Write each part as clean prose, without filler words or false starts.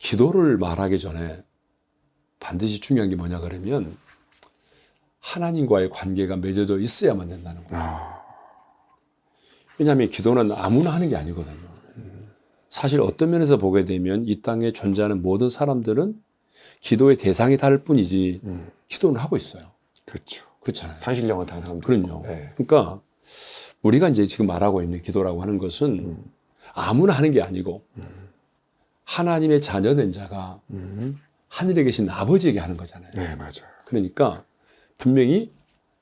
기도를 말하기 전에 반드시 중요한 게 뭐냐 그러면 하나님과의 관계가 맺어져 있어야만 된다는 거예요. 왜냐하면 기도는 아무나 하는 게 아니거든요. 사실 어떤 면에서 보게 되면 이 땅에 존재하는 모든 사람들은 기도의 대상이 다를 뿐이지 기도는 하고 있어요. 그렇죠. 그렇잖아요. 산신령은 다른 사람들. 그럼요. 네. 그러니까 우리가 이제 지금 말하고 있는 기도라고 하는 것은 아무나 하는 게 아니고 하나님의 자녀된 자가 하늘에 계신 아버지에게 하는 거잖아요. 네, 맞아요. 그러니까 분명히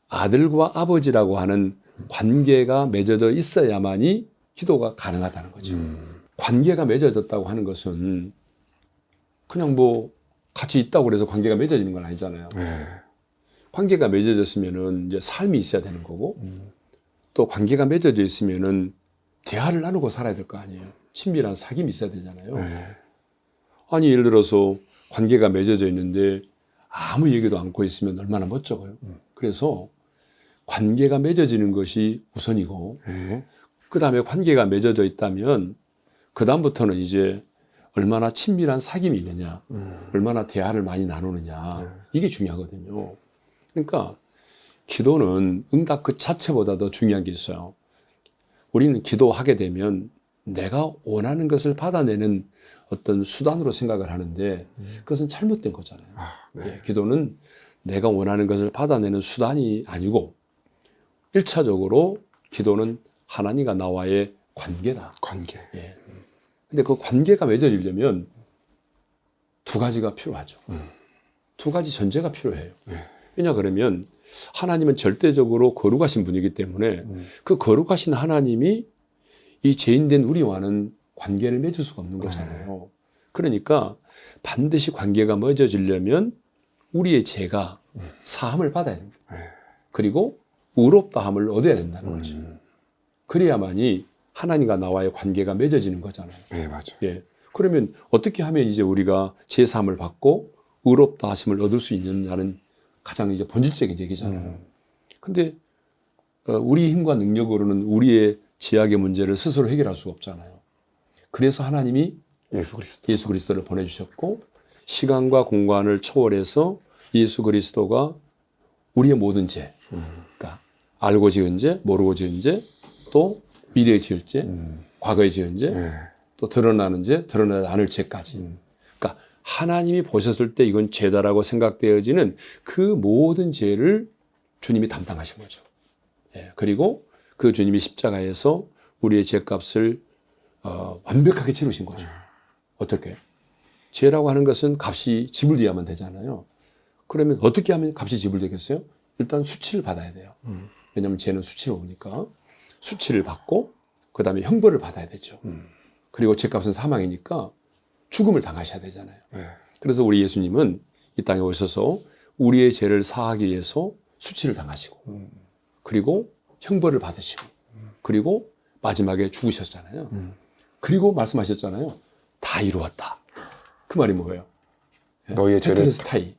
아들과 아버지라고 하는 관계가 맺어져 있어야만이 기도가 가능하다는 거죠. 관계가 맺어졌다고 하는 것은 그냥 뭐 같이 있다고 그래서 관계가 맺어지는 건 아니잖아요. 네. 관계가 맺어졌으면은 이제 삶이 있어야 되는 거고 또 관계가 맺어져 있으면은 대화를 나누고 살아야 될 거 아니에요. 친밀한 사귐이 있어야 되잖아요. 네. 아니 예를 들어서 관계가 맺어져 있는데 아무 얘기도 않고 있으면 얼마나 멋쩍어요. 그래서 관계가 맺어지는 것이 우선이고 네. 그 다음에 관계가 맺어져 있다면 그 다음부터는 이제 얼마나 친밀한 사귐이 있느냐, 얼마나 대화를 많이 나누느냐 이게 중요하거든요. 그러니까 기도는 응답 그 자체보다 더 중요한 게 있어요. 우리는 기도하게 되면 내가 원하는 것을 받아내는 어떤 수단으로 생각을 하는데 그것은 잘못된 거잖아요. 네. 예, 기도는 내가 원하는 것을 받아내는 수단이 아니고 1차적으로 기도는 하나님과 나와의 관계다. 관계. 예. 근데 그 관계가 맺어지려면 두 가지가 필요하죠. 두 가지 전제가 필요해요. 왜냐 그러면 하나님은 절대적으로 거룩하신 분이기 때문에 그 거룩하신 하나님이 이 죄인된 우리와는 관계를 맺을 수가 없는 거잖아요. 그러니까 반드시 관계가 맺어지려면 우리의 죄가 사함을 받아야 됩니다. 그리고 의롭다함을 얻어야 된다는 거죠. 그래야만이 하나님과 나와의 관계가 맺어지는 거잖아요. 네, 맞아요. 예. 그러면 어떻게 하면 이제 우리가 죄 사함을 받고 의롭다 하심을 얻을 수 있느냐는 가장 이제 본질적인 얘기잖아요. 근데 우리 힘과 능력으로는 우리의 죄악의 문제를 스스로 해결할 수가 없잖아요. 그래서 하나님이 예수 그리스도를 보내주셨고 시간과 공간을 초월해서 예수 그리스도가 우리의 모든 죄, 그러니까 알고 지은 죄, 모르고 지은 죄, 또 미래에 지을 죄, 과거에 지은 죄, 또 드러나는 죄, 드러나지 않을 죄까지. 그러니까 하나님이 보셨을 때 이건 죄다라고 생각되어지는 그 모든 죄를 주님이 담당하신 거죠. 예, 그리고 그 주님이 십자가에서 우리의 죄값을 완벽하게 치르신 거죠. 어떻게? 죄라고 하는 것은 값이 지불돼야만 되잖아요. 그러면 어떻게 하면 값이 지불되겠어요? 일단 수치를 받아야 돼요. 왜냐하면 죄는 수치로 오니까. 수치를 받고 그 다음에 형벌을 받아야 되죠. 그리고 죄값은 사망이니까 죽음을 당하셔야 되잖아요. 그래서 우리 예수님은 이 땅에 오셔서 우리의 죄를 사하기 위해서 수치를 당하시고 그리고 형벌을 받으시고 그리고 마지막에 죽으셨잖아요. 그리고 말씀하셨잖아요. 다 이루었다. 그 말이 뭐예요? 너희의 죄를 테텔레스타이.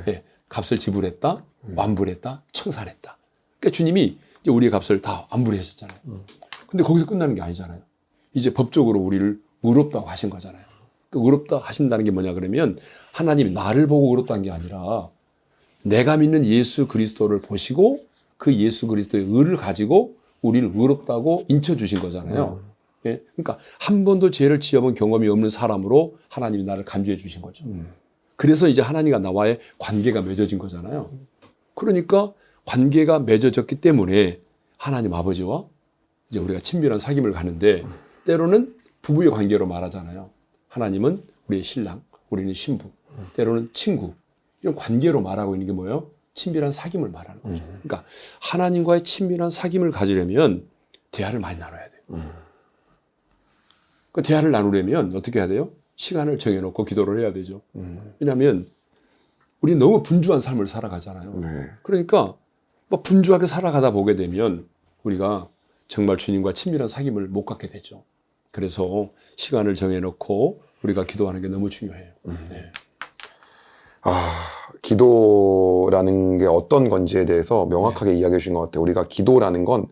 예, 값을 지불했다, 완불했다, 청산했다. 그러니까 주님이 이제 우리의 값을 다 완불히 하셨잖아요. 근데 거기서 끝나는 게 아니잖아요. 이제 법적으로 우리를 의롭다고 하신 거잖아요. 그 의롭다 하신다는 게 뭐냐 그러면 하나님이 나를 보고 의롭다는 게 아니라 내가 믿는 예수 그리스도를 보시고 그 예수 그리스도의 의를 가지고 우리를 의롭다고 인쳐주신 거잖아요. 예? 그러니까 한 번도 죄를 지어본 경험이 없는 사람으로 하나님이 나를 간주해 주신 거죠. 그래서 이제 하나님과 나와의 관계가 맺어진 거잖아요. 그러니까 관계가 맺어졌기 때문에 하나님 아버지와 이제 우리가 친밀한 사귐을 가는데 때로는 부부의 관계로 말하잖아요. 하나님은 우리의 신랑, 우리는 신부, 때로는 친구 이런 관계로 말하고 있는 게 뭐예요? 친밀한 사귐을 말하는 거죠. 그러니까 하나님과의 친밀한 사귐을 가지려면 대화를 많이 나눠야 돼요. 그 대화를 나누려면 어떻게 해야 돼요? 시간을 정해놓고 기도를 해야 되죠. 왜냐하면 우리 너무 분주한 삶을 살아가잖아요. 그러니까 뭐 분주하게 살아가다 보게 되면 우리가 정말 주님과 친밀한 사귐을 못 갖게 되죠. 그래서 시간을 정해놓고 우리가 기도하는 게 너무 중요해요. 네. 기도라는 게 어떤 건지에 대해서 명확하게 이야기해 주신 것 같아요. 우리가 기도라는 건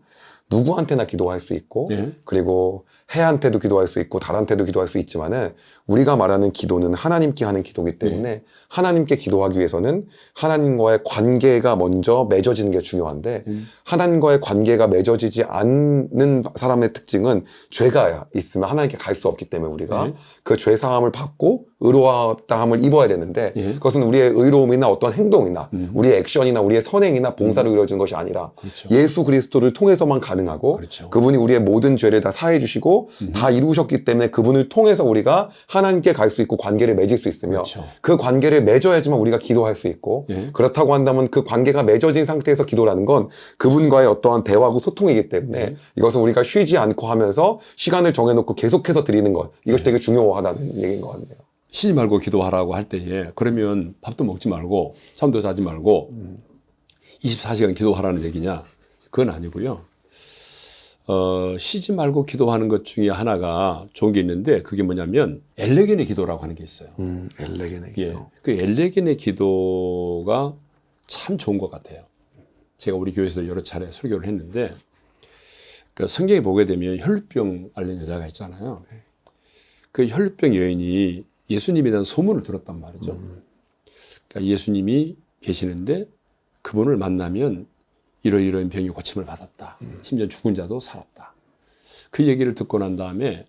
누구한테나 기도할 수 있고 예. 그리고 해한테도 기도할 수 있고 달한테도 기도할 수 있지만은 우리가 말하는 기도는 하나님께 하는 기도이기 때문에 하나님께 기도하기 위해서는 하나님과의 관계가 먼저 맺어지는 게 중요한데 하나님과의 관계가 맺어지지 않는 사람의 특징은 죄가 있으면 하나님께 갈 수 없기 때문에 우리가 예. 그 죄 사함을 받고 의로웠다함을 입어야 되는데 예. 그것은 우리의 의로움이나 어떤 행동이나 우리의 액션이나 우리의 선행이나 봉사로 이루어지는 것이 아니라 그렇죠. 예수 그리스도를 통해서만 가능하고 그렇죠. 그분이 우리의 모든 죄를 다 사해 주시고 다 이루셨기 때문에 그분을 통해서 우리가 하나님께 갈 수 있고 관계를 맺을 수 있으며 그렇죠. 그 관계를 맺어야지만 우리가 기도할 수 있고 예. 그렇다고 한다면 그 관계가 맺어진 상태에서 기도라는 건 그분과의 어떠한 대화고 소통이기 때문에 이것은 우리가 쉬지 않고 하면서 시간을 정해놓고 계속해서 드리는 것 이것이 되게 중요하다는 얘기인 것 같네요. 쉬지 말고 기도하라고 할 때에 그러면 밥도 먹지 말고 잠도 자지 말고 24시간 기도하라는 얘기냐? 그건 아니고요. 쉬지 말고 기도하는 것 중에 하나가 좋은 게 있는데 그게 뭐냐면 엘레겐의 기도라고 하는 게 있어요. 엘레겐의 예, 기도. 그 엘레겐의 기도가 참 좋은 것 같아요. 제가 우리 교회에서 여러 차례 설교를 했는데 그 성경에 보게 되면 혈루병 앓는 여자가 있잖아요. 그 혈루병 여인이 예수님에 대한 소문을 들었단 말이죠. 그러니까 예수님이 계시는데 그분을 만나면 이러이러한 병이 고침을 받았다. 심지어 죽은 자도 살았다. 그 얘기를 듣고 난 다음에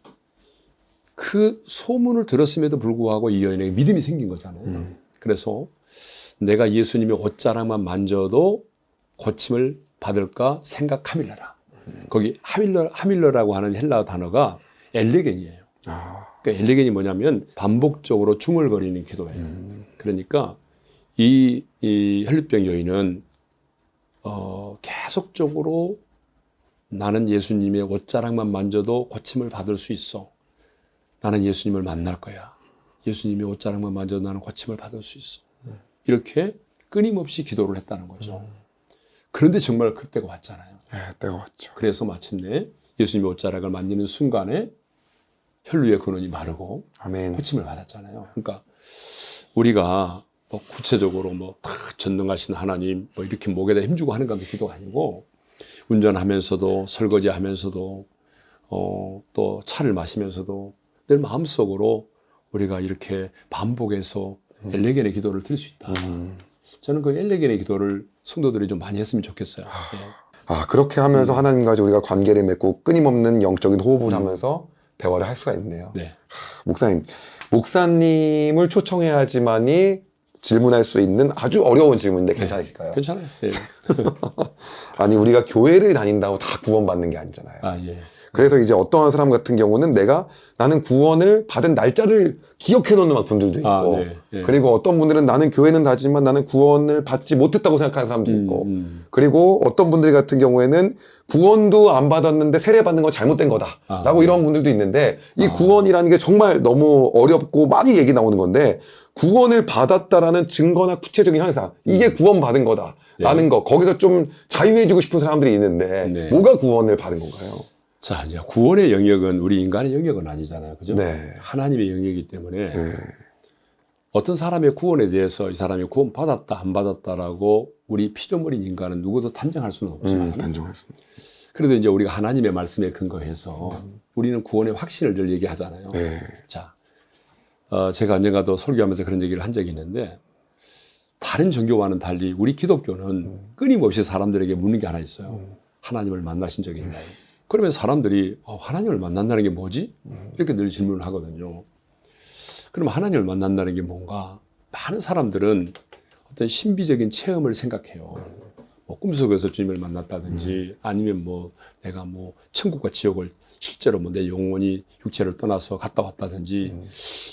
그 소문을 들었음에도 불구하고 이 여인에게 믿음이 생긴 거잖아요. 그래서 내가 예수님의 옷자락만 만져도 고침을 받을까 생각하밀러라. 거기 하밀러라고 하는 헬라어 단어가 엘레겐이에요. 그러니까 엘레겐이 뭐냐면 반복적으로 중얼거리는 기도예요. 그러니까 이 혈루병 여인은 계속적으로 나는 예수님의 옷자락만 만져도 고침을 받을 수 있어. 나는 예수님을 만날 거야. 예수님의 옷자락만 만져도 나는 고침을 받을 수 있어. 이렇게 끊임없이 기도를 했다는 거죠. 그런데 정말 그때가 왔잖아요. 네, 때가 왔죠. 그래서 마침내 예수님의 옷자락을 만지는 순간에 혈루의 근원이 마르고 아멘. 고침을 받았잖아요. 그러니까 우리가 뭐 구체적으로 뭐 다 전능하신 하나님 뭐 이렇게 목에다 힘주고 하는 것도 기도가 아니고 운전하면서도 설거지하면서도 또 차를 마시면서도 늘 마음속으로 우리가 이렇게 반복해서 엘레겐의 기도를 드릴 수 있다. 저는 그 엘레겐의 기도를 성도들이 좀 많이 했으면 좋겠어요. 예. 그렇게 하면서 하나님과 우리가 관계를 맺고 끊임없는 영적인 호흡을 하면서 대화를 할 수가 있네요. 네. 목사님을 초청해야지만이 질문할 수 있는 아주 어려운 질문인데 괜찮을까요? 괜찮아요. 예. 아니 우리가 교회를 다닌다고 다 구원받는 게 아니잖아요. 아, 예. 그래서 이제 어떠한 사람 같은 경우는 나는 구원을 받은 날짜를 기억해 놓는 분들도 있고 네, 예. 그리고 어떤 분들은 나는 교회는 다지만 나는 구원을 받지 못했다고 생각하는 사람도 있고 그리고 어떤 분들 같은 경우에는 구원도 안 받았는데 세례 받는 건 잘못된 거다라고 이런 분들도 있는데 이 구원이라는 게 정말 너무 어렵고 많이 얘기 나오는 건데 구원을 받았다라는 증거나 구체적인 현상 이게 구원받은 거다라는 거 거기서 좀 자유해지고 싶은 사람들이 있는데 네. 뭐가 구원을 받은 건가요? 자, 이제 구원의 영역은 우리 인간의 영역은 아니잖아요. 그죠? 네. 하나님의 영역이기 때문에 어떤 사람의 구원에 대해서 이 사람이 구원 받았다, 안 받았다라고 우리 피조물인 인간은 누구도 단정할 수는 없지만 단정했습니다. 그래도 이제 우리가 하나님의 말씀에 근거해서 우리는 구원의 확신을 늘 얘기하잖아요. 네. 자, 제가 언젠가도 설교하면서 그런 얘기를 한 적이 있는데 다른 종교와는 달리 우리 기독교는 끊임없이 사람들에게 묻는 게 하나 있어요. 하나님을 만나신 적이 있나요? 그러면 사람들이 하나님을 만난다는 게 뭐지? 이렇게 늘 질문을 하거든요. 그럼 하나님을 만난다는 게 뭔가? 많은 사람들은 어떤 신비적인 체험을 생각해요. 뭐 꿈속에서 주님을 만났다든지 아니면 뭐 내가 뭐 천국과 지옥을 실제로 뭐 내 영혼이 육체를 떠나서 갔다 왔다든지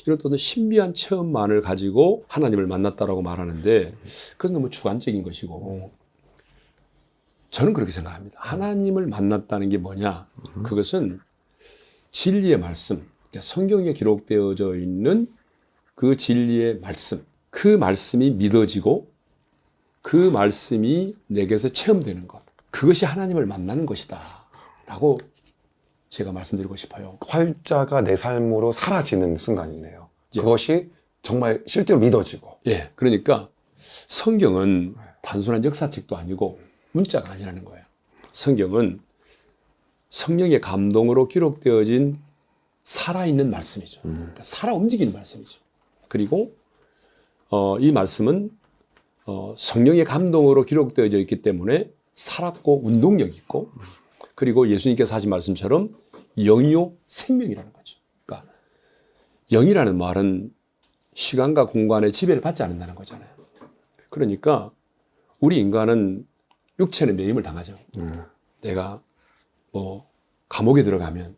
이런 어떤 신비한 체험만을 가지고 하나님을 만났다라고 말하는데 그건 너무 주관적인 것이고 저는 그렇게 생각합니다. 하나님을 만났다는 게 뭐냐? 그것은 진리의 말씀, 그러니까 성경에 기록되어져 있는 그 진리의 말씀, 그 말씀이 믿어지고 그 말씀이 내게서 체험되는 것. 그것이 하나님을 만나는 것이다 라고 제가 말씀드리고 싶어요. 활자가 내 삶으로 사라지는 순간이네요. 예. 그것이 정말 실제로 믿어지고. 예, 그러니까 성경은 단순한 역사책도 아니고 문자가 아니라는 거예요. 성경은 성령의 감동으로 기록되어진 살아있는 말씀이죠. 그러니까 살아 움직이는 말씀이죠. 그리고 이 말씀은 성령의 감동으로 기록되어져 있기 때문에 살았고 운동력 있고 그리고 예수님께서 하신 말씀처럼 영이요 생명이라는 거죠. 그러니까 영이라는 말은 시간과 공간의 지배를 받지 않는다는 거잖아요. 그러니까 우리 인간은 육체는 매임을 당하죠. 내가 뭐 감옥에 들어가면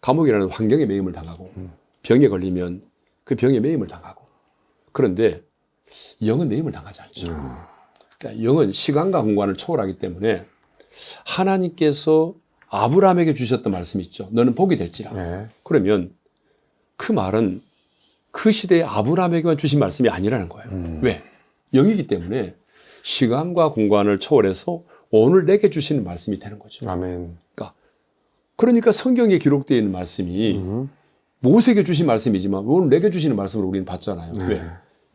감옥이라는 환경에 매임을 당하고 병에 걸리면 그 병에 매임을 당하고 그런데 영은 매임을 당하지 않죠. 그러니까 영은 시간과 공간을 초월하기 때문에 하나님께서 아브라함에게 주셨던 말씀이 있죠. 너는 복이 될지라. 네. 그러면 그 말은 그 시대에 아브라함에게만 주신 말씀이 아니라는 거예요. 왜? 영이기 때문에 시간과 공간을 초월해서 오늘 내게 주시는 말씀이 되는 거죠. 아멘. 그러니까 성경에 기록되어 있는 말씀이 모세에게 주신 말씀이지만 오늘 내게 주시는 말씀을 우리는 받잖아요. 왜?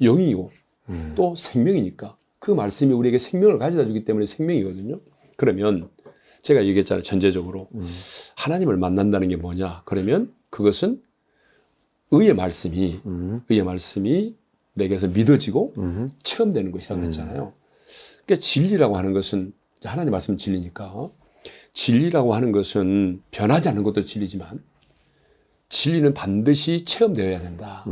영이고 또 생명이니까 그 말씀이 우리에게 생명을 가져다 주기 때문에 생명이거든요. 그러면 제가 얘기했잖아요. 전제적으로 하나님을 만난다는 게 뭐냐? 그러면 그것은 의의 말씀이 내게서 믿어지고 체험되는 것이라고 했잖아요. 그러니까 진리라고 하는 것은 하나님 말씀은 진리니까 진리라고 하는 것은 변하지 않는 것도 진리지만 진리는 반드시 체험되어야 된다.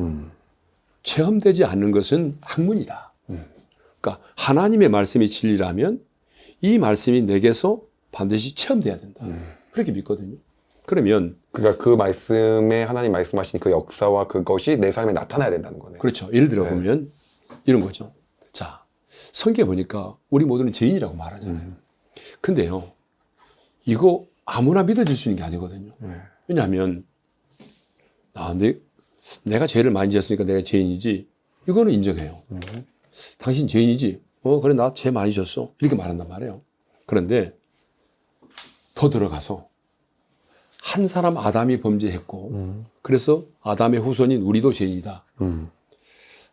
체험되지 않는 것은 학문이다. 그러니까 하나님의 말씀이 진리라면 이 말씀이 내게서 반드시 체험돼야 된다. 그렇게 믿거든요. 그러면 그러니까 그 말씀에 하나님 말씀하신 그 역사와 그것이 내 삶에 나타나야 된다는 거네요. 그렇죠. 예를 들어 보면 이런 거죠. 자, 성경에 보니까 우리 모두는 죄인이라고 말하잖아요. 근데요, 이거 아무나 믿어질 수 있는 게 아니거든요. 왜냐하면 내가 죄를 많이 지었으니까 내가 죄인이지. 이거는 인정해요. 당신 죄인이지. 그래 나 죄 많이 지었어. 이렇게 말한단 말이에요. 그런데 더 들어가서 한 사람 아담이 범죄했고 그래서 아담의 후손인 우리도 죄인이다.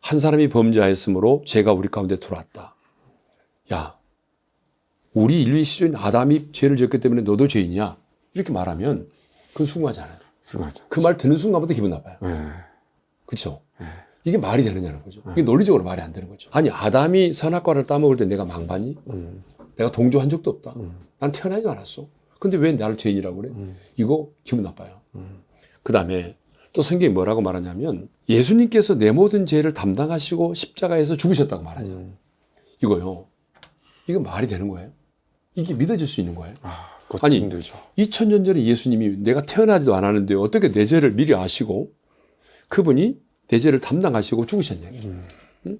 한 사람이 범죄하였으므로 죄가 우리 가운데 들어왔다. 야, 우리 인류의 시조인 아담이 죄를 지었기 때문에 너도 죄인이야. 이렇게 말하면 그건 숭하잖아요. 숭하죠. 그 말 듣는 순간부터 기분 나빠요. 그렇죠? 이게 말이 되느냐는 거죠. 이게 논리적으로 말이 안 되는 거죠. 아니 아담이 선악과를 따먹을 때 내가 망봤니? 내가 동조한 적도 없다. 난 태어나지도 않았어. 근데 왜 나를 죄인이라고 그래? 이거 기분 나빠요. 그 다음에 또 성경이 뭐라고 말하냐면 예수님께서 내 모든 죄를 담당하시고 십자가에서 죽으셨다고 말하죠. 이거요. 이거 말이 되는 거예요? 이게 믿어질 수 있는 거예요? 그것도 아니 힘들죠. 2000년 전에 예수님이 내가 태어나지도 않았는데 어떻게 내 죄를 미리 아시고 그분이 내 죄를 담당하시고 죽으셨냐고. 응?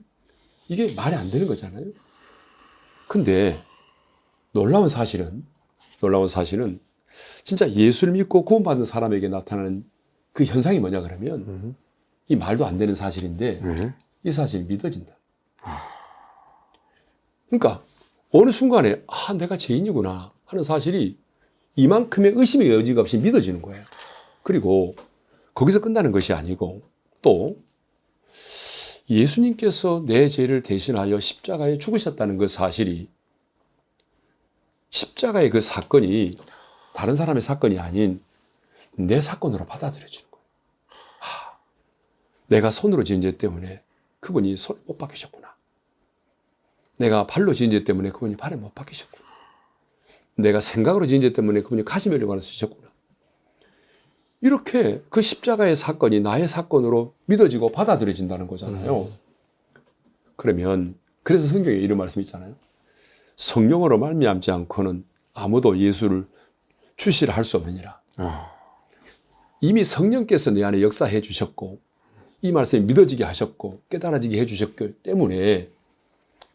이게 말이 안 되는 거잖아요. 근데 놀라운 사실은 진짜 예수를 믿고 구원받는 사람에게 나타나는 그 현상이 뭐냐 그러면 이 말도 안 되는 사실인데 이 사실이 믿어진다. 그러니까 어느 순간에 내가 죄인이구나 하는 사실이 이만큼의 의심의 여지가 없이 믿어지는 거예요. 그리고 거기서 끝나는 것이 아니고 또 예수님께서 내 죄를 대신하여 십자가에 죽으셨다는 그 사실이 십자가의 그 사건이 다른 사람의 사건이 아닌 내 사건으로 받아들여지는 거예요. 내가 손으로 지은 죄 때문에 그분이 손에 못 박히셨구나. 내가 발로 지은 죄 때문에 그분이 발에 못 박히셨구나. 내가 생각으로 지은 죄 때문에 그분이 가시면류관을 쓰셨구나. 이렇게 그 십자가의 사건이 나의 사건으로 믿어지고 받아들여진다는 거잖아요. 그러면 그래서 성경에 이런 말씀이 있잖아요. 성령으로 말미암지 않고는 아무도 예수를 출시를 할 수 없느니라. 이미 성령께서 내 안에 역사해 주셨고 이 말씀이 믿어지게 하셨고 깨달아지게 해 주셨기 때문에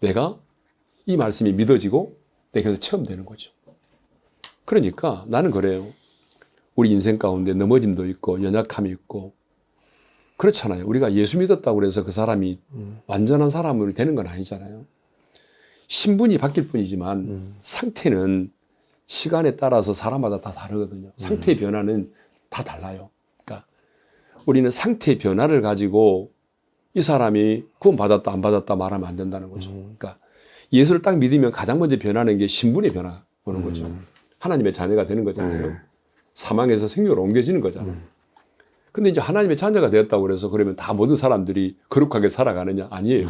내가 이 말씀이 믿어지고 내게서 체험되는 거죠. 그러니까 나는 그래요. 우리 인생 가운데 넘어짐도 있고 연약함이 있고 그렇잖아요. 우리가 예수 믿었다고 해서 그 사람이 완전한 사람으로 되는 건 아니잖아요. 신분이 바뀔 뿐이지만 상태는 시간에 따라서 사람마다 다 다르거든요. 상태의 변화는 다 달라요. 그러니까 우리는 상태의 변화를 가지고 이 사람이 구원받았다 안 받았다 말하면 안 된다는 거죠. 그러니까 예수를 딱 믿으면 가장 먼저 변하는 게 신분의 변화 보는 거죠. 하나님의 자녀가 되는 거잖아요. 사망에서 생명으로 옮겨지는 거잖아요. 근데 이제 하나님의 자녀가 되었다고 그래서 그러면 다 모든 사람들이 거룩하게 살아가느냐? 아니에요.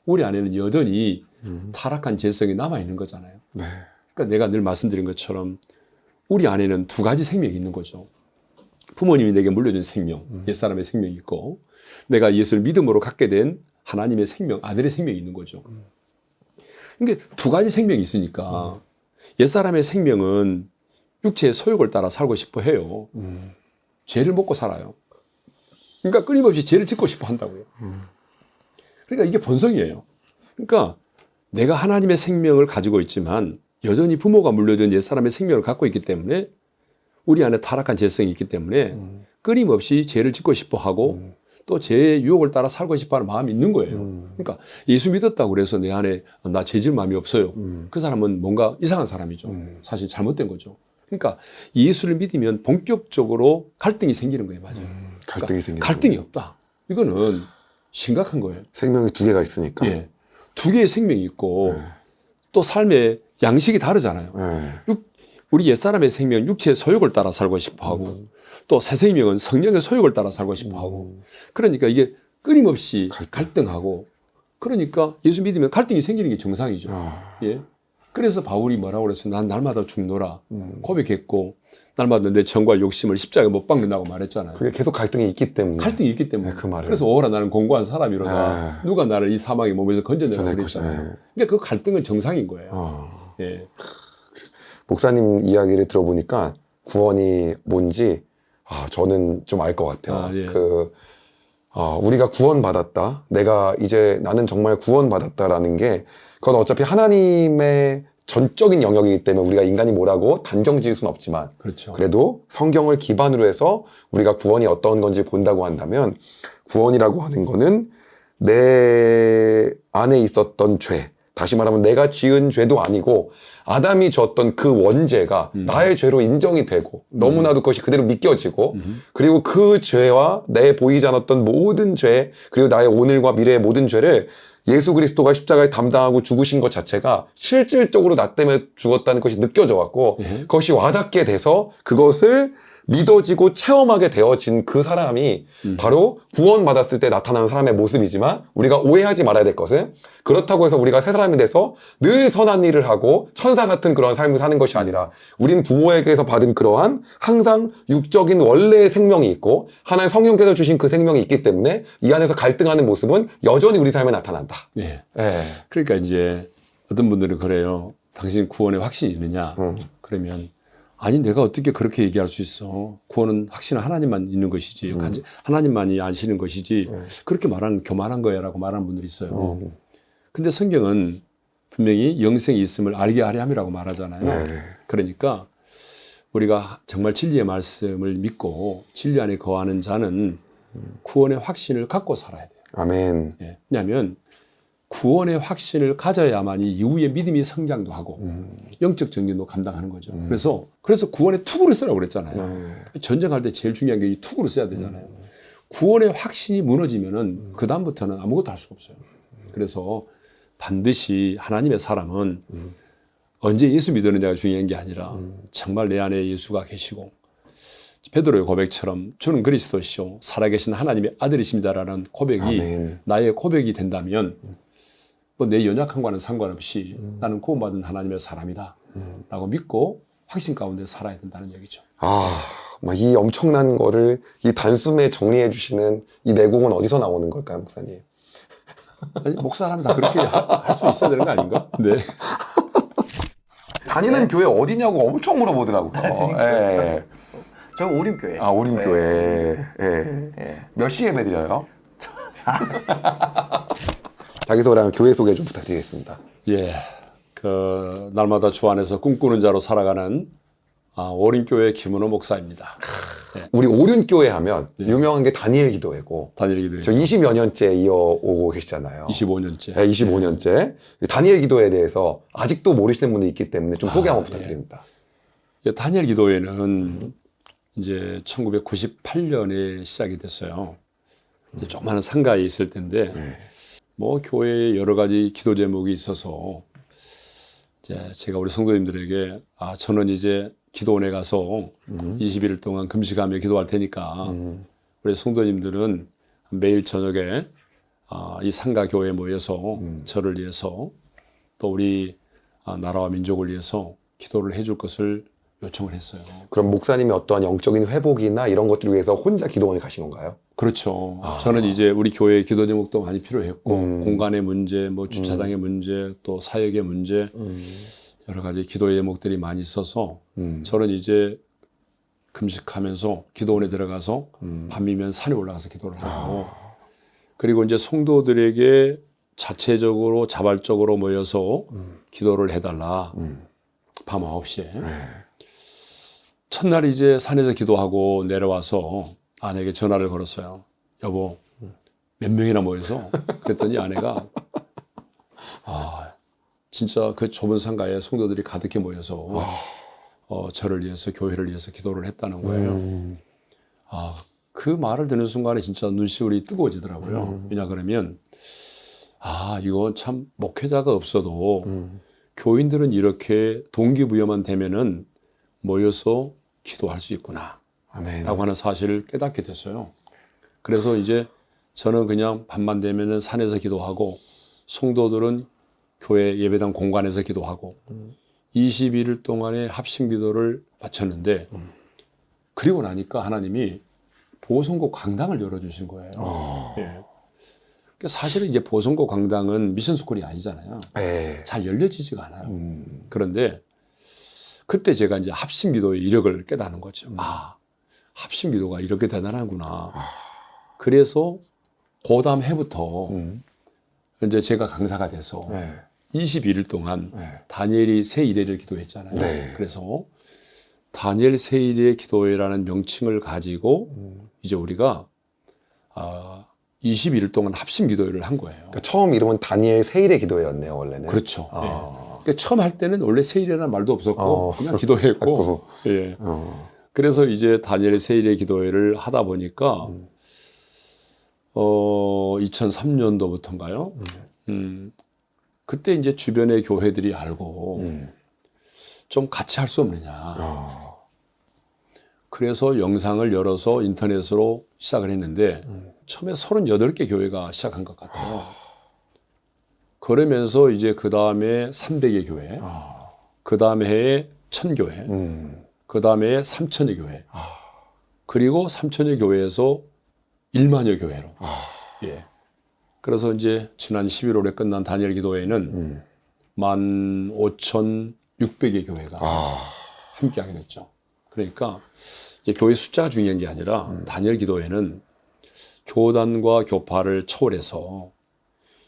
우리 안에는 여전히 타락한 죄성이 남아있는 거잖아요. 네. 그러니까 내가 늘 말씀드린 것처럼 우리 안에는 두 가지 생명이 있는 거죠. 부모님이 내게 물려준 생명, 옛사람의 생명이 있고 내가 예수를 믿음으로 갖게 된 하나님의 생명, 아들의 생명이 있는 거죠. 그러니까 두 가지 생명이 있으니까 옛사람의 생명은 육체의 소욕을 따라 살고 싶어 해요. 죄를 먹고 살아요. 그러니까 끊임없이 죄를 짓고 싶어 한다고요. 그러니까 이게 본성이에요. 그러니까 내가 하나님의 생명을 가지고 있지만 여전히 부모가 물려준 옛사람의 생명을 갖고 있기 때문에 우리 안에 타락한 죄성이 있기 때문에 끊임없이 죄를 짓고 싶어 하고 또 죄의 유혹을 따라 살고 싶어 하는 마음이 있는 거예요. 그러니까 예수 믿었다고 그래서 내 안에 나 죄 지을 마음이 없어요. 그 사람은 뭔가 이상한 사람이죠. 사실 잘못된 거죠. 그러니까 예수를 믿으면 본격적으로 갈등이 생기는 거예요. 맞아요. 갈등이 그러니까 생기는 갈등이 없다. 이거는 심각한 거예요. 생명이 두 개가 있으니까. 예. 두 개의 생명이 있고 또 삶의 양식이 다르잖아요. 우리 옛사람의 생명은 육체의 소욕을 따라 살고 싶어 하고 또 새 생명은 성령의 소욕을 따라 살고 싶어 하고 그러니까 이게 끊임없이 갈등하고 그러니까 예수 믿으면 갈등이 생기는 게 정상이죠. 예. 그래서 바울이 뭐라고 그랬어요? 난 날마다 죽노라 고백했고 날마다 내 정과 욕심을 십자가에 못 박는다고 말했잖아요. 그게 계속 갈등이 있기 때문에. 갈등이 있기 때문에. 그 말을. 그래서 오라 나는 공고한 사람이로다. 누가 나를 이 사망의 몸에서 건져내라고 그랬잖아요. 그러니까 그 갈등은 정상인 거예요. 예. 목사님 이야기를 들어보니까 구원이 뭔지 저는 좀 알 것 같아요. 예. 우리가 구원받았다. 내가 이제 나는 정말 구원받았다라는 게 그건 어차피 하나님의 전적인 영역이기 때문에 우리가 인간이 뭐라고 단정 지을 수는 없지만 그렇죠. 그래도 성경을 기반으로 해서 우리가 구원이 어떤 건지 본다고 한다면 구원이라고 하는 거는 내 안에 있었던 죄, 다시 말하면 내가 지은 죄도 아니고 아담이 졌던 그 원죄가 나의 죄로 인정이 되고 너무나도 그것이 그대로 믿겨지고 그리고 그 죄와 내 보이지 않았던 모든 죄 그리고 나의 오늘과 미래의 모든 죄를 예수 그리스도가 십자가에 담당하고 죽으신 것 자체가 실질적으로 나 때문에 죽었다는 것이 느껴져 갖고 그것이 와닿게 돼서 그것을 믿어지고 체험하게 되어진 그 사람이 바로 구원받았을 때 나타나는 사람의 모습이지만 우리가 오해하지 말아야 될 것은 그렇다고 해서 우리가 새 사람이 돼서 늘 선한 일을 하고 천사 같은 그런 삶을 사는 것이 아니라 우린 부모에게서 받은 그러한 항상 육적인 원래의 생명이 있고 하나님 성령께서 주신 그 생명이 있기 때문에 이 안에서 갈등하는 모습은 여전히 우리 삶에 나타난다. 예. 예. 그러니까 이제 어떤 분들은 그래요. 당신 구원에 확신이 있느냐? 그러면 아니 내가 어떻게 그렇게 얘기할 수 있어. 구원은 확신은 하나님만 있는 것이지 하나님만이 아시는 것이지 그렇게 말하는 교만한 거야 라고 말하는 분들이 있어요. 근데 성경은 분명히 영생이 있음을 알게 하려 함이라고 말하잖아요. 그러니까 우리가 정말 진리의 말씀을 믿고 진리 안에 거하는 자는 구원의 확신을 갖고 살아야 돼요. 아멘. 예. 왜냐하면 구원의 확신을 가져야만이 이후에 믿음이 성장도 하고 영적 전진도 감당하는 거죠. 그래서 구원의 투구를 쓰라고 그랬잖아요. 전쟁할 때 제일 중요한 게 이 투구를 써야 되잖아요. 구원의 확신이 무너지면은 그 다음부터는 아무것도 할 수가 없어요. 그래서 반드시 하나님의 사람은 언제 예수 믿었느냐가 중요한 게 아니라 정말 내 안에 예수가 계시고 베드로의 고백처럼 주는 그리스도시요 살아계신 하나님의 아들이십니다라는 고백이 아멘. 나의 고백이 된다면 뭐 내 연약함과는 상관없이 나는 구원받은 하나님의 사람이다 라고 믿고 확신 가운데 살아야 된다는 얘기죠. 막 이 엄청난 거를 이 단숨에 정리해 주시는 이 내공은 어디서 나오는 걸까요, 목사님? 아니, 목사라면 다 그렇게 할 수 있어야 되는 거 아닌가? 네. 다니는 교회 어디냐고 엄청 물어보더라고요. 예. 저 오림교회. 오림교회. 예. 몇 시에 예배 드려요? 자기소개랑 교회 소개 좀 부탁드리겠습니다. 예. 그 날마다 주 안에서 꿈꾸는 자로 살아가는 오림교회 김은호 목사입니다. 네. 우리 오륜교회 하면 유명한 게 다니엘 기도회고 다니엘 기도회. 저 20여 년째 이어오고 계시잖아요. 25년째. 네, 25년째. 다니엘 기도회에 대해서 아직도 모르시는 분이 있기 때문에 좀 소개 한번 부탁드립니다. 예. 다니엘 기도회는 이제 1998년에 시작이 됐어요. 이제 조그마한 상가에 있을 때인데 뭐 교회에 여러 가지 기도 제목이 있어서 이제 제가 우리 성도님들에게 저는 이제 기도원에 가서 20일 동안 금식하며 기도할 테니까 우리 성도님들은 매일 저녁에 이 상가 교회에 모여서 저를 위해서 또 우리 나라와 민족을 위해서 기도를 해줄 것을 요청을 했어요. 그럼 목사님이 어떠한 영적인 회복이나 이런 것들을 위해서 혼자 기도원에 가신 건가요? 그렇죠. 저는 이제 우리 교회 기도 제목도 많이 필요했고 공간의 문제, 뭐 주차장의 문제, 또 사역의 문제, 여러 가지 기도의 제목들이 많이 있어서 저는 이제 금식하면서 기도원에 들어가서 밤이면 산에 올라가서 기도를 하고 그리고 이제 성도들에게 자체적으로 자발적으로 모여서 기도를 해달라. 밤 9시에. 첫날 이제 산에서 기도하고 내려와서 아내에게 전화를 걸었어요. 여보, 몇 명이나 모여서? 그랬더니 아내가 진짜 그 좁은 상가에 성도들이 가득히 모여서 저를 위해서 교회를 위해서 기도를 했다는 거예요. 그 말을 듣는 순간에 진짜 눈시울이 뜨거워지더라고요. 왜냐 그러면 이건 참 목회자가 없어도 교인들은 이렇게 동기부여만 되면은 모여서 기도할 수 있구나 아멘. 라고 하는 사실을 깨닫게 됐어요. 그래서 이제 저는 그냥 밤만 되면은 산에서 기도하고 성도들은 교회 예배당 공간에서 기도하고 21일 동안의 합심 기도를 마쳤는데 그리고 나니까 하나님이 보성고 강당을 열어주신 거예요. 예. 사실은 이제 보성고 강당은 미션스쿨이 아니잖아요. 잘 열려지지가 않아요. 그런데 그때 제가 이제 합심 기도의 이력을 깨닫는 거죠. 합심 기도가 이렇게 대단하구나. 그래서 그 다음 해부터 이제 제가 강사가 돼서 21일 동안 다니엘이 새 이래를 기도했잖아요. 그래서 다니엘 새 이래 기도회라는 명칭을 가지고 이제 우리가 21일 동안 합심 기도회를 한 거예요. 그러니까 처음 이름은 다니엘 세일의 기도회였네요, 원래는. 그렇죠. 예. 그러니까 처음 할 때는 원래 세일이라는 말도 없었고 그냥 기도했고 예. 그래서 이제 다니엘 세일의 기도회를 하다 보니까 2003년도부터인가요? 그때 이제 주변의 교회들이 알고 좀 같이 할 수 없느냐. 그래서 영상을 열어서 인터넷으로 시작을 했는데 처음에 38개 교회가 시작한 것 같아요. 그러면서 이제 그 다음에 300개 교회, 그 다음에 해에 1000교회, 그 다음에 해에 3000여 교회, 그리고 3000여 교회에서 1만여 교회로. 예. 그래서 이제 지난 11월에 끝난 다니엘 기도회에는 15,600개 교회가 함께하게 됐죠. 그러니까 이제 교회 숫자가 중요한 게 아니라 다니엘 기도회는 교단과 교파를 초월해서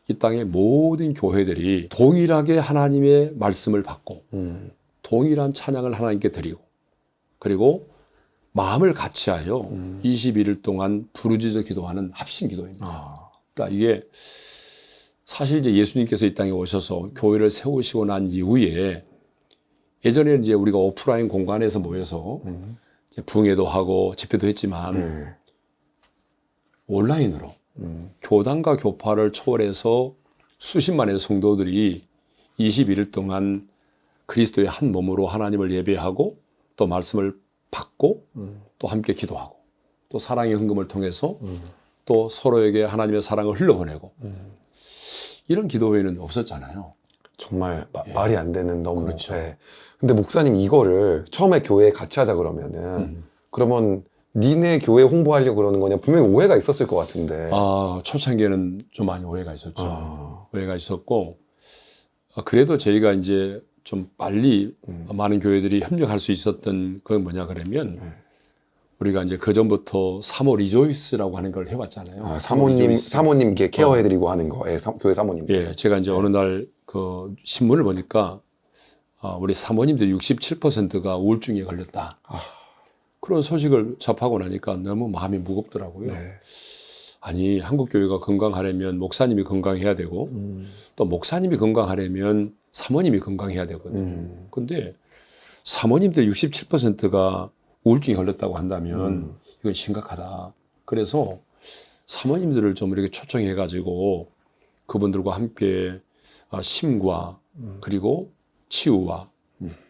이 땅의 모든 교회들이 동일하게 하나님의 말씀을 받고 동일한 찬양을 하나님께 드리고 그리고 마음을 같이하여 21일 동안 부르짖어 기도하는 합심 기도입니다. 그러니까 이게 사실 이제 예수님께서 이 땅에 오셔서 교회를 세우시고 난 이후에 예전에는 이제 우리가 오프라인 공간에서 모여서 이제 붕회도 하고 집회도 했지만 온라인으로 교단과 교파를 초월해서 수십만의 성도들이 21일 동안 그리스도의 한 몸으로 하나님을 예배하고 또 말씀을 받고 또 함께 기도하고 또 사랑의 헌금을 통해서 또 서로에게 하나님의 사랑을 흘려보내고 이런 기도회는 없었잖아요. 정말 말이 안 되는 너무. 그렇죠. 근데 목사님 이거를 처음에 교회에 같이 하자 그러면은 그러면 니네 교회 홍보하려고 그러는 거냐? 분명히 오해가 있었을 것 같은데. 초창기에는 좀 많이 오해가 있었죠. 오해가 있었고 그래도 저희가 이제 좀 빨리 많은 교회들이 협력할 수 있었던 건 뭐냐 그러면 우리가 이제 그 전부터 사모 리조이스라고 하는 걸 해왔잖아요. 사모님께 케어해드리고 하는 거, 교회 사모님. 예, 제가 이제 어느 날 그 신문을 보니까 우리 사모님들 67%가 우울증에 걸렸다. 그런 소식을 접하고 나니까 너무 마음이 무겁더라고요. 아니 한국 교회가 건강하려면 목사님이 건강해야 되고 또 목사님이 건강하려면 사모님이 건강해야 되거든요. 근데 사모님들 67%가 우울증에 걸렸다고 한다면 이건 심각하다. 그래서 사모님들을 좀 이렇게 초청해가지고 그분들과 함께 심과 그리고 치유와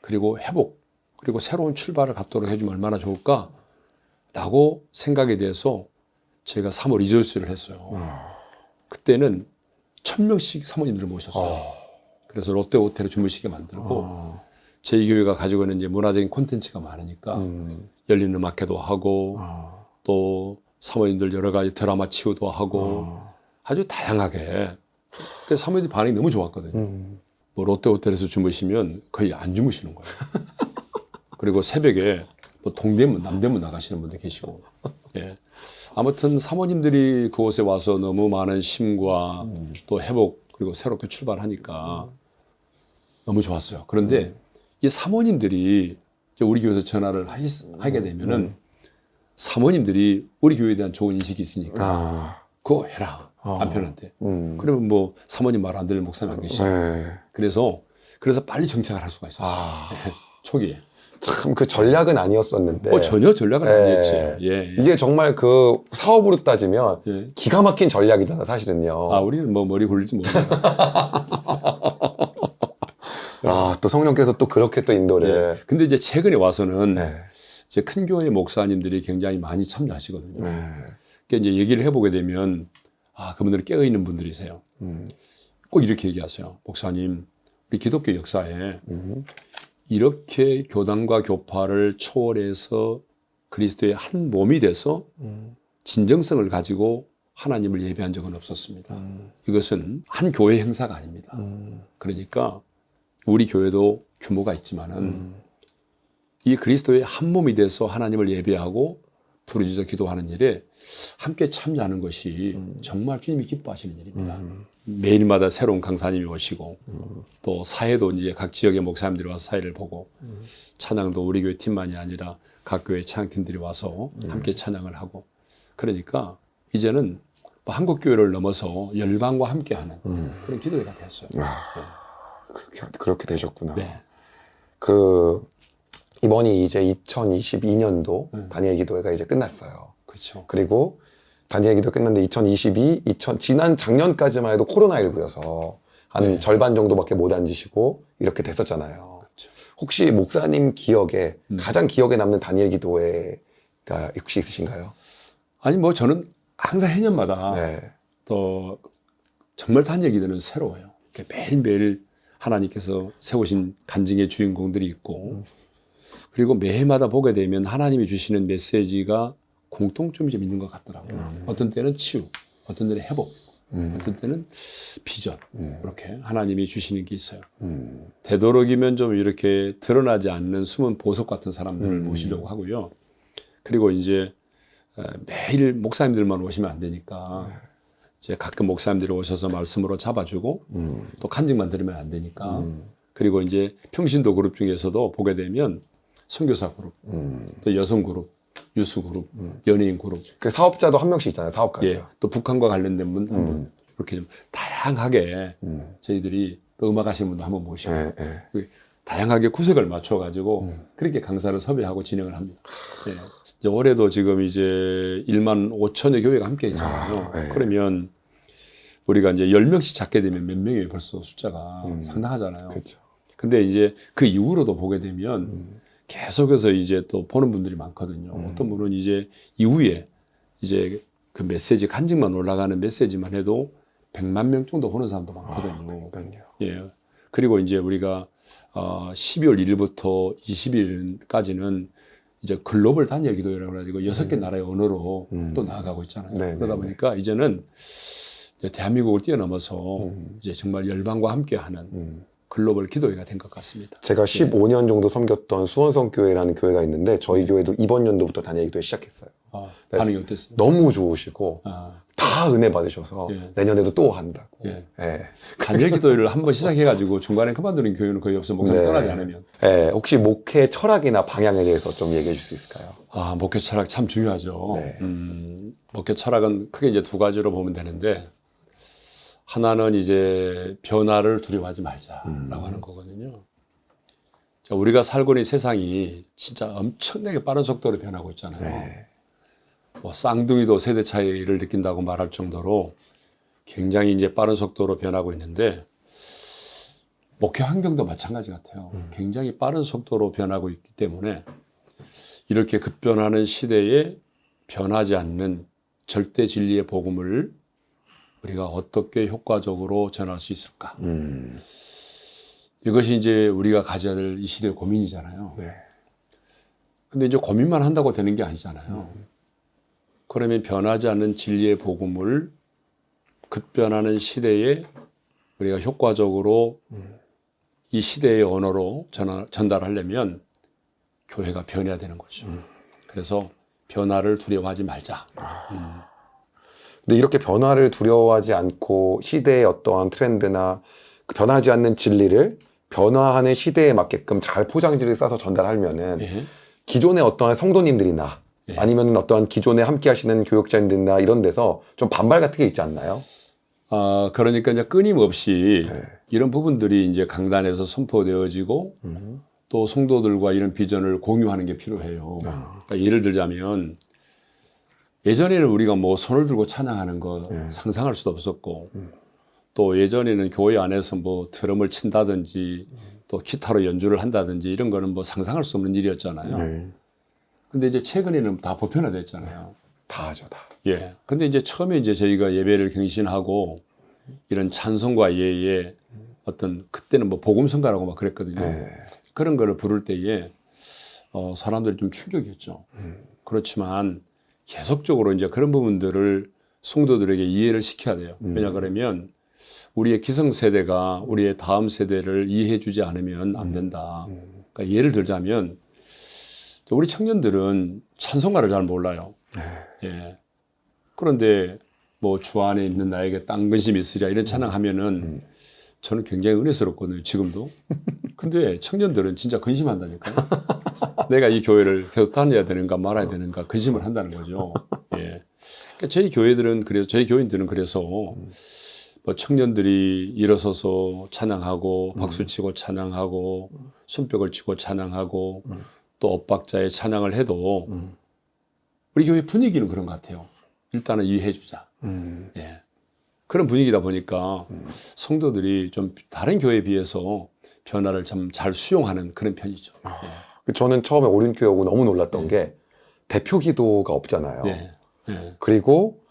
그리고 회복 그리고 새로운 출발을 갖도록 해주면 얼마나 좋을까라고 생각에 대해서 제가 3월 이절수를 했어요. 그때는 1000명씩 사모님들을 모셨어요. 그래서 롯데 호텔에 주무시게 만들고 저희 교회가 가지고 있는 이제 문화적인 콘텐츠가 많으니까 열린 음악회도 하고 또 사모님들 여러 가지 드라마 치유도 하고 아주 다양하게. 그래서 사모님들 반응이 너무 좋았거든요. 뭐 롯데 호텔에서 주무시면 거의 안 주무시는 거예요. 그리고 새벽에 또 동대문, 남대문 나가시는 분들 계시고. 예. 아무튼 사모님들이 그곳에 와서 너무 많은 쉼과 또 회복 그리고 새롭게 출발하니까 너무 좋았어요. 그런데 이 사모님들이 이제 우리 교회에서 전화를 하게 되면은 사모님들이 우리 교회에 대한 좋은 인식이 있으니까 그거 해라. 남편한테. 그러면 뭐 사모님 말 안 들을 목사님 안 계시고. 그래서 빨리 정착을 할 수가 있었어요. 네, 초기에. 참 그 전략은 아니었었는데. 전혀 전략은 아니었지. 예. 이게 정말 그 사업으로 따지면 예. 기가 막힌 전략이잖아, 사실은요. 우리는 뭐 머리 굴릴지 모르겠어요. 또 성령께서 또 그렇게 또 인도를. 예. 근데 이제 최근에 와서는 네. 이제 큰 교회 목사님들이 굉장히 많이 참여하시거든요. 네. 그러니까 이제 얘기를 해보게 되면 그분들이 깨어있는 분들이세요. 꼭 이렇게 얘기하세요. 목사님, 우리 기독교 역사에 이렇게 교단과 교파를 초월해서 그리스도의 한 몸이 돼서 진정성을 가지고 하나님을 예배한 적은 없었습니다. 이것은 한 교회 행사가 아닙니다. 그러니까 우리 교회도 규모가 있지만은 이 그리스도의 한 몸이 돼서 하나님을 예배하고 부르짖어 기도하는 일에 함께 참여하는 것이 정말 주님이 기뻐하시는 일입니다. 매일마다 새로운 강사님이 오시고 또 사회도 이제 각 지역의 목사님들이 와서 사회를 보고 찬양도 우리 교회 팀만이 아니라 각 교회 찬양팀들이 와서 함께 찬양을 하고 그러니까 이제는 뭐 한국 교회를 넘어서 열방과 함께하는 그런 기도회가 됐어요. 그렇게 되셨구나. 네. 이번이 이제 2022년도 다니엘 기도회가 이제 끝났어요. 그렇죠. 그리고 다니엘 기도 끝났는데 지난 작년까지만 해도 코로나19여서 한 절반 정도밖에 못 앉으시고 이렇게 됐었잖아요. 그렇죠. 혹시 목사님 기억에 가장 기억에 남는 다니엘 기도회가 혹시 있으신가요? 아니 뭐 저는 항상 해년마다 네. 또 정말 다니엘 기도는 새로워요. 매일매일 하나님께서 세우신 간증의 주인공들이 있고 그리고 매해마다 보게 되면 하나님이 주시는 메시지가 공통점이 좀 있는 것 같더라고요. 어떤 때는 치유, 어떤 때는 회복, 어떤 때는 비전 이렇게 하나님이 주시는 게 있어요. 되도록이면 좀 이렇게 드러나지 않는 숨은 보석 같은 사람들을 모시려고 하고요. 그리고 이제 매일 목사님들만 오시면 안 되니까 이제 가끔 목사님들이 오셔서 말씀으로 잡아주고 또 간증만 들으면 안 되니까 그리고 이제 평신도 그룹 중에서도 보게 되면 선교사 그룹, 또 여성 그룹, 유수 그룹, 연예인 그룹. 그 사업자도 한 명씩 있잖아요, 사업가죠. 예, 또 북한과 관련된 분 한 분. 이렇게 좀 다양하게 저희들이 또 음악 하시는 분도 한번 모시고 다양하게 구색을 맞춰가지고 그렇게 강사를 섭외하고 진행을 합니다. 예. 이제 올해도 지금 이제 1만 5천여 교회가 함께 있잖아요. 그러면 우리가 이제 10명씩 잡게 되면 몇 명이에요, 벌써 숫자가 상당하잖아요. 그렇죠. 근데 이제 그 이후로도 보게 되면 계속해서 이제 또 보는 분들이 많거든요. 어떤 분은 이제 이후에 이제 그 메시지 간증만 올라가는 메시지만 해도 100만 명 정도 보는 사람도 많거든요. 예. 그리고 이제 우리가 12월 1일부터 20일까지는 이제 글로벌 다니엘 기도회라고 해가지고 6개 나라의 언어로 또 나아가고 있잖아요. 그러다 보니까 이제는 이제 대한민국을 뛰어넘어서 이제 정말 열방과 함께하는 글로벌 기도회가 된 것 같습니다. 제가 15년 정도 섬겼던 수원성 교회라는 교회가 있는데 저희 교회도 이번 연도부터 다니엘 기도회 시작했어요. 반응이 어땠어요? 너무 좋으시고 다 은혜 받으셔서 내년에도 또 한다고. 다니엘 기도회를 한번 시작해가지고 중간에 그만두는 교회는 거의 없어. 목사님 떠나지 않으면. 혹시 목회 철학이나 방향에 대해서 좀 얘기해 줄 수 있을까요? 목회 철학 참 중요하죠. 목회 철학은 크게 이제 두 가지로 보면 되는데 하나는 이제 변화를 두려워하지 말자라고 하는 거거든요. 자, 우리가 살고 있는 세상이 진짜 엄청나게 빠른 속도로 변하고 있잖아요. 뭐 쌍둥이도 세대 차이를 느낀다고 말할 정도로 굉장히 이제 빠른 속도로 변하고 있는데 목회 환경도 마찬가지 같아요. 굉장히 빠른 속도로 변하고 있기 때문에 이렇게 급변하는 시대에 변하지 않는 절대 진리의 복음을 우리가 어떻게 효과적으로 전할 수 있을까? 이것이 이제 우리가 가져야 될 이 시대의 고민이잖아요. 네. 근데 이제 고민만 한다고 되는 게 아니잖아요. 그러면 변하지 않는 진리의 복음을 급변하는 시대에 우리가 효과적으로 이 시대의 언어로 전달하려면 교회가 변해야 되는 거죠. 그래서 변화를 두려워하지 말자. 근데 이렇게 변화를 두려워하지 않고 시대의 어떠한 트렌드나 그 변하지 않는 진리를 변화하는 시대에 맞게끔 잘 포장지를 싸서 전달하면은 예. 기존의 어떠한 성도님들이나 예. 아니면 어떠한 기존에 함께 하시는 교육자님들이나 이런 데서 좀 반발 같은 게 있지 않나요? 그러니까 이제 끊임없이 네. 이런 부분들이 이제 강단에서 선포되어지고 또 성도들과 이런 비전을 공유하는 게 필요해요. 그러니까 예를 들자면 예전에는 우리가 뭐 손을 들고 찬양하는 거 상상할 수도 없었고 또 예전에는 교회 안에서 뭐 드럼을 친다든지 또 기타로 연주를 한다든지 이런 거는 뭐 상상할 수 없는 일이었잖아요. 네. 근데 이제 최근에는 다 보편화됐잖아요. 다 하죠, 다. 예. 근데 이제 처음에 이제 저희가 예배를 경신하고 이런 찬송과 예의 어떤 그때는 뭐 복음성가라고 막 그랬거든요. 네. 그런 거를 부를 때에 사람들이 좀 충격이었죠. 그렇지만 계속적으로 이제 그런 부분들을 성도들에게 이해를 시켜야 돼요. 왜냐 그러면 우리의 기성세대가 우리의 다음 세대를 이해해주지 않으면 안 된다. 그러니까 예를 들자면 우리 청년들은 찬송가를 잘 몰라요. 예. 그런데 뭐 주 안에 있는 나에게 땅 근심이 있으랴 이런 찬양하면은 저는 굉장히 은혜스럽거든요. 지금도. 근데 청년들은 진짜 근심한다니까요. 내가 이 교회를 계속 다녀야 되는가 말아야 되는가 근심을 한다는 거죠. 예. 그러니까 저희 교회들은 그래서 저희 교인들은 그래서 뭐 청년들이 일어서서 찬양하고 박수치고 찬양하고 손뼉을 치고 찬양하고 또 엇박자에 찬양을 해도 우리 교회 분위기는 그런 것 같아요. 일단은 이해해주자. 예. 그런 분위기다 보니까 성도들이 좀 다른 교회에 비해서 변화를 좀 잘 수용하는 그런 편이죠. 예. 저는 처음에 오륜교회 오고 너무 놀랐던 게 대표 기도가 없잖아요. 네. 네. 그리고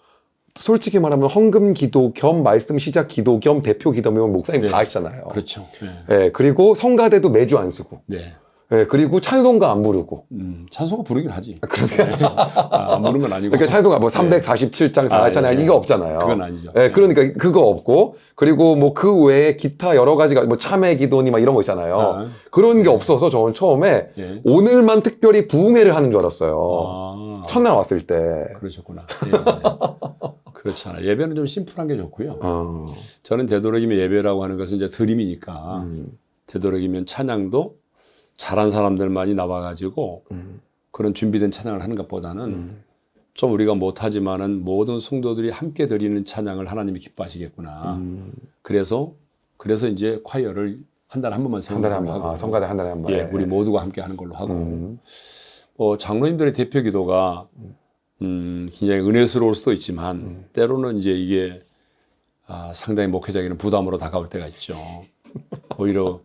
솔직히 말하면 헌금 기도 겸 말씀 시작 기도 겸 대표 기도면 목사님 네. 다 하시잖아요. 그렇죠. 네. 예, 그리고 성가대도 매주 안 쓰고. 네. 예, 그리고 찬송가 안 부르고. 찬송가 부르긴 하지. 안 부르는 건 아니고. 그러니까 찬송가 뭐 347장 다 하잖아요. 예. 이거 없잖아요. 그건 아니죠. 예, 그러니까 그거 없고. 그리고 뭐 그 외에 기타 여러 가지가 뭐 참회 기도니 막 이런 거 있잖아요. 그런 게 없어서 저는 처음에 예. 오늘만 특별히 부흥회를 하는 줄 알았어요. 첫날 왔을 때. 그러셨구나. 예. 그렇잖아요. 예배는 좀 심플한 게 좋고요. 저는 되도록이면 예배라고 하는 것은 이제 드림이니까 되도록이면 찬양도 잘한 사람들만이 나와가지고 그런 준비된 찬양을 하는 것보다는 좀 우리가 못하지만은 모든 성도들이 함께 드리는 찬양을 하나님이 기뻐하시겠구나. 그래서 이제 콰이어를 한 달에 한 번만 세우는 한 달에 한 걸로 번. 하고, 성가대 한 달에 한 번. 예, 우리 모두가 함께 하는 걸로 하고, 장로님들의 대표 기도가 굉장히 은혜스러울 수도 있지만 때로는 이제 이게 상당히 목회자에게는 부담으로 다가올 때가 있죠. 오히려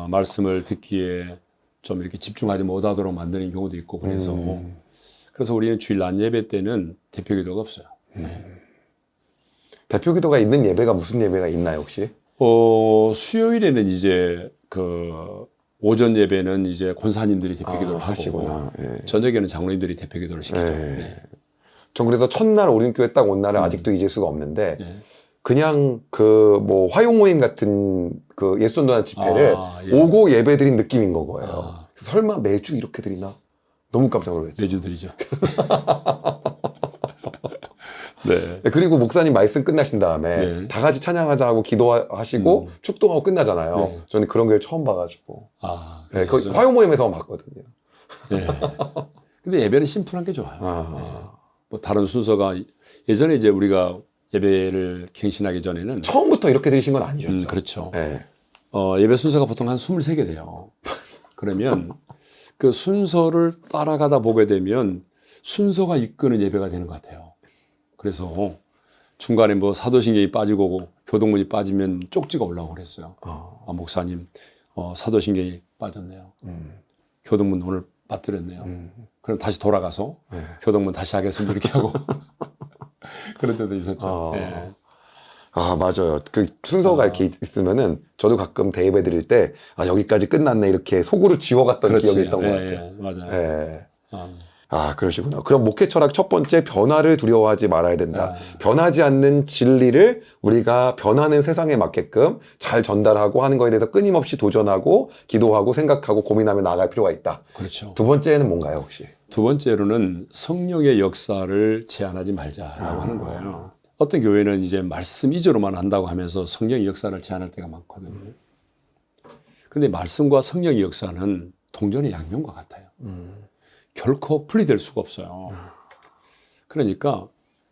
말씀을 듣기에 좀 이렇게 집중하지 못하도록 만드는 경우도 있고 그래서 우리는 주일 낮 예배 때는 대표 기도가 없어요. 대표 기도가 있는 예배가 무슨 예배가 있나요, 혹시? 수요일에는 이제 오전 예배는 이제 권사님들이 대표 기도를 하시구나. 하고 예. 저녁에는 장로님들이 대표 기도를 시키죠. 예. 네. 전 그래서 첫날 오륜교회 딱 온 날은 아직도 잊을 수가 없는데 네. 그냥 뭐 화용 모임 같은 그 예수전도단 집회를 예. 오고 예배 드린 느낌인 거예요. 설마 매주 이렇게 드리나? 너무 깜짝 놀랐어요. 매주 드리죠. 네. 그리고 목사님 말씀 끝나신 다음에 네. 다 같이 찬양하자 하고 기도하시고 축도하고 끝나잖아요. 네. 저는 그런 걸 처음 봐가지고 네, 그래서 그 화용 모임에서만 봤거든요. 네. 근데 예배는 심플한 게 좋아요. 네. 뭐 다른 순서가 예전에 이제 우리가 예배를 갱신하기 전에는 처음부터 이렇게 드리신 건 아니셨죠? 그렇죠. 네. 예배 순서가 보통 한 23개 돼요. 그러면 그 순서를 따라가다 보게 되면 순서가 이끄는 예배가 되는 것 같아요. 그래서 중간에 뭐 사도신경이 빠지고 교동문이 빠지면 쪽지가 올라오고 그랬어요. 목사님, 사도신경이 빠졌네요. 교동문 오늘 빠뜨렸네요. 그럼 다시 돌아가서 네. 교동문 다시 하겠습니다. 이렇게 하고. 그런 때도 있었죠. 네. 아, 맞아요. 그 순서가 이렇게 있으면은 저도 가끔 대입해 드릴 때, 아, 여기까지 끝났네. 이렇게 속으로 지워갔던 그렇지. 기억이 있던 것 같아요. 예, 맞아요. 예. 아, 그러시구나. 그럼 목회 철학 첫 번째, 변화를 두려워하지 말아야 된다. 변하지 않는 진리를 우리가 변하는 세상에 맞게끔 잘 전달하고 하는 거에 대해서 끊임없이 도전하고 기도하고 생각하고 고민하며 나아갈 필요가 있다. 그렇죠. 두 번째는 뭔가요, 혹시? 두 번째로는 성령의 역사를 제한하지 말자라고 하는 거예요. 어떤 교회는 이제 말씀 위주로만 한다고 하면서 성령의 역사를 제한할 때가 많거든요. 그런데 말씀과 성령의 역사는 동전의 양면과 같아요. 결코 분리될 수가 없어요. 그러니까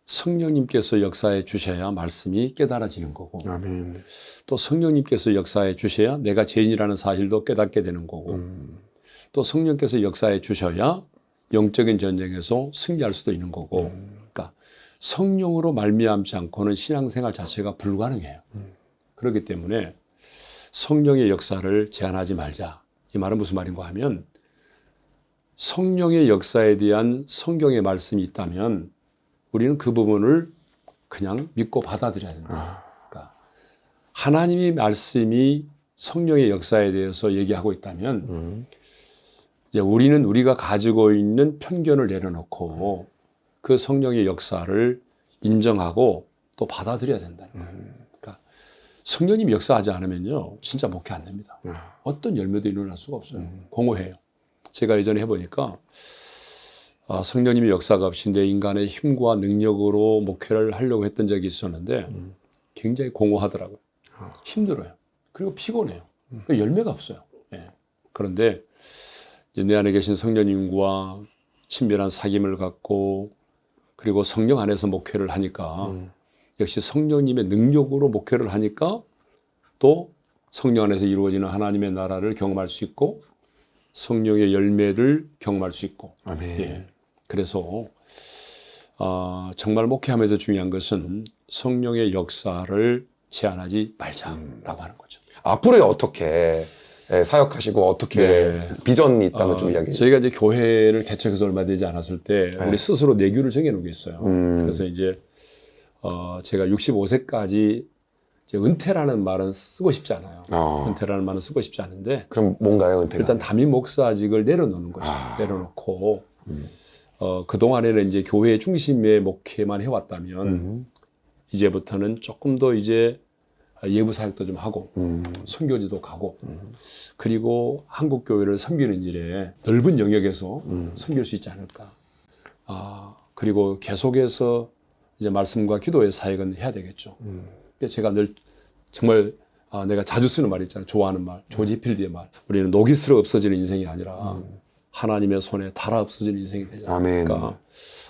성령님께서 역사해 주셔야 말씀이 깨달아지는 거고, 아멘. 또 성령님께서 역사해 주셔야 내가 죄인이라는 사실도 깨닫게 되는 거고, 또 성령께서 역사해 주셔야 영적인 전쟁에서 승리할 수도 있는 거고, 그러니까 성령으로 말미암지 않고는 신앙생활 자체가 불가능해요. 그렇기 때문에 성령의 역사를 제한하지 말자. 이 말은 무슨 말인가 하면, 성령의 역사에 대한 성경의 말씀이 있다면 우리는 그 부분을 그냥 믿고 받아들여야 된다. 그러니까 하나님의 말씀이 성령의 역사에 대해서 얘기하고 있다면 이제 우리는 우리가 가지고 있는 편견을 내려놓고 그 성령의 역사를 인정하고 또 받아들여야 된다는 거예요. 그러니까 성령님이 역사하지 않으면요, 진짜 목회 안 됩니다. 어떤 열매도 일어날 수가 없어요. 공허해요. 제가 예전에 해보니까 성령님의 역사가 없이 내 인간의 힘과 능력으로 목회를 하려고 했던 적이 있었는데 굉장히 공허하더라고요. 힘들어요. 그리고 피곤해요. 열매가 없어요. 예. 그런데 이제 내 안에 계신 성령님과 친밀한 사귐을 갖고 그리고 성령 안에서 목회를 하니까 역시 성령님의 능력으로 목회를 하니까 또 성령 안에서 이루어지는 하나님의 나라를 경험할 수 있고 성령의 열매를 경험할 수 있고. 아멘. 예. 그래서 정말 목회하면서 중요한 것은 성령의 역사를 제한하지 말자라고 하는 거죠. 앞으로 어떻게 사역하시고 어떻게 비전이 있다면 좀 이야기해 주세요. 저희가 이제 교회를 개척해서 얼마 되지 않았을 때 우리 스스로 내규를 정해놓은 게 있어요. 그래서 이제 제가 65세까지 이제 은퇴라는 말은 쓰고 싶지 않아요. 은퇴라는 말은 쓰고 싶지 않은데. 그럼 뭔가요, 은퇴가? 일단 담임 목사직을 내려놓는 거죠. 내려놓고 그동안에는 이제 교회 중심의 목회만 해왔다면 이제부터는 조금 더 이제 예부 사역도 좀 하고 선교지도 가고 그리고 한국 교회를 섬기는 일에 넓은 영역에서 섬길 수 있지 않을까. 그리고 계속해서 이제 말씀과 기도의 사역은 해야 되겠죠. 제가 늘 정말 내가 자주 쓰는 말 있잖아요. 좋아하는 말, 조지 필드의 말. 우리는 녹이 슬어 없어지는 인생이 아니라 하나님의 손에 닳아 없어지는 인생이 되잖아요. 아멘. 그러니까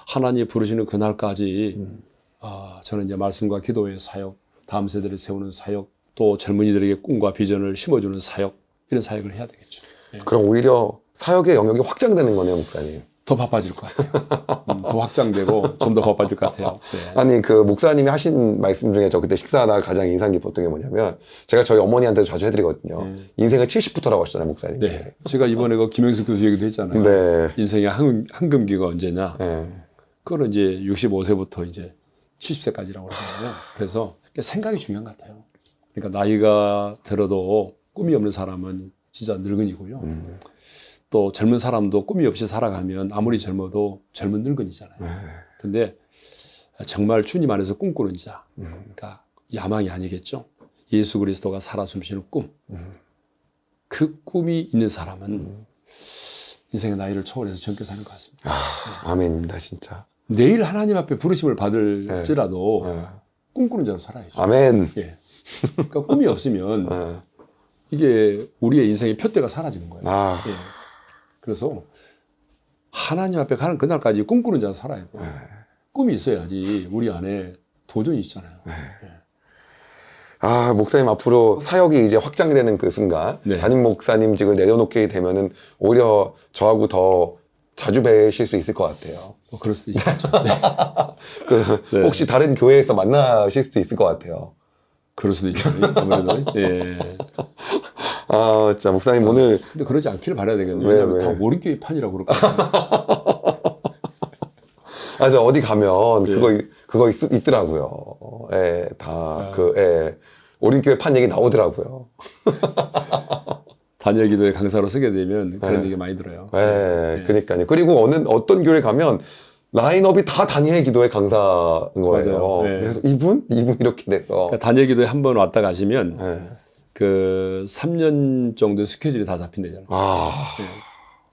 하나님이 부르시는 그날까지 저는 이제 말씀과 기도의 사역, 다음 세대를 세우는 사역, 또 젊은이들에게 꿈과 비전을 심어주는 사역, 이런 사역을 해야 되겠죠. 예. 그럼 오히려 사역의 영역이 확장되는 거네요, 목사님. 더 바빠질 것 같아요. 더 확장되고 좀 더 바빠질 것 같아요. 네. 아니, 그 목사님이 하신 말씀 중에 저 그때 식사하다가 가장 인상 깊었던 게 뭐냐면, 제가 저희 어머니한테도 자주 해드리거든요. 인생은 70부터라고 하시잖아요, 목사님. 네. 제가 이번에 그 김영수 교수 얘기도 했잖아요. 네. 인생의 황금기가 언제냐. 네. 그거는 이제 65세부터 이제 70세까지라고 그러잖아요. 그래서 생각이 중요한 것 같아요. 그러니까 나이가 들어도 꿈이 없는 사람은 진짜 늙은이고요. 또 젊은 사람도 꿈이 없이 살아가면 아무리 젊어도 젊은 늙은이잖아요. 근데 정말 주님 안에서 꿈꾸는 자, 그러니까 야망이 아니겠죠. 예수 그리스도가 살아 숨쉬는 꿈. 그 꿈이 있는 사람은 인생의 나이를 초월해서 젊게 사는 것 같습니다. 아멘입니다, 진짜. 내일 하나님 앞에 부르심을 받을지라도 꿈꾸는 자로 살아야죠. 아멘. 예. 그러니까 꿈이 없으면 이게 우리의 인생의 표대가 사라지는 거예요. 예. 그래서 하나님 앞에 가는 그날까지 꿈꾸는 자로 살아야 돼요. 꿈이 있어야지 우리 안에 도전이 있잖아요. 예. 목사님 앞으로 사역이 이제 확장되는 그 순간 담임 목사님직을 내려놓게 되면은 오히려 저하고 더 자주 뵈실 수 있을 것 같아요. 그럴 수도 있죠. 혹시 다른 교회에서 만나실 수도 있을 것 같아요. 그럴 수도 있죠. 아무래도. 예. 아, 진짜 목사님 오늘 근데 그러지 않기를 바라야 되겠네요. 왜, 왜냐면 왜? 다 오른교회 판이라고 그럴까. 아, 저 어디 가면 예. 그거 있더라고요. 예, 예, 오린교회 판 얘기 나오더라고요. 단열 기도의 강사로 서게 되면 그런 네. 얘기 많이 들어요. 예, 그러니까요. 그리고 어떤 교회 가면 라인업이 다 다니엘 기도의 강사인 거예요. 맞아요. 예. 그래서 이분 이렇게 돼서. 그러니까 단열 기도에 한 번 왔다 가시면 예. 그 3년 정도 스케줄이 다 잡힌대잖아요. 아, 예.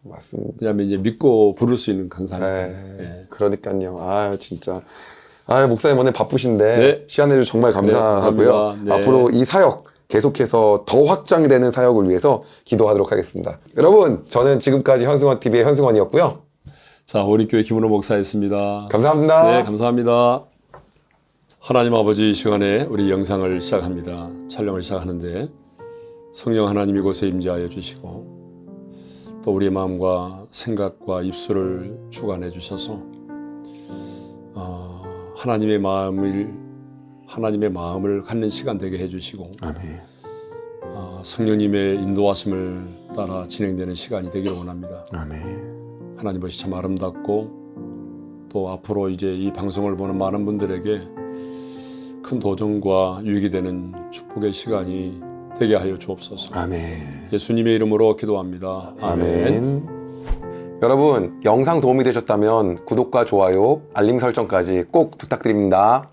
맞습니다. 왜냐하면 이제 믿고 부를 수 있는 강사니까. 예, 예. 그러니까요. 아, 진짜. 아, 목사님 오늘 바쁘신데 네. 시간 내주셔서 정말 감사하고요. 감사합니다. 네. 앞으로 이 사역 계속해서 더 확장되는 사역을 위해서 기도하도록 하겠습니다. 여러분, 저는 지금까지 현승원 TV의 현승원이었고요. 자, 오린교회 김은호 목사였습니다. 감사합니다. 네, 감사합니다. 하나님 아버지, 이 시간에 우리 영상을 시작합니다. 촬영을 시작하는데 성령 하나님 이곳에 임재하여 주시고 또 우리의 마음과 생각과 입술을 주관해 주셔서 하나님의 마음을 갖는 시간 되게 해주시고 아멘. 성령님의 인도하심을 따라 진행되는 시간이 되기를 원합니다. 아멘. 하나님 것이 참 아름답고 또 앞으로 이제 이 방송을 보는 많은 분들에게 큰 도전과 유익이 되는 축복의 시간이 되게 하여 주옵소서. 아멘. 예수님의 이름으로 기도합니다. 아멘. 여러분, 영상 도움이 되셨다면 구독과 좋아요, 알림 설정까지 꼭 부탁드립니다.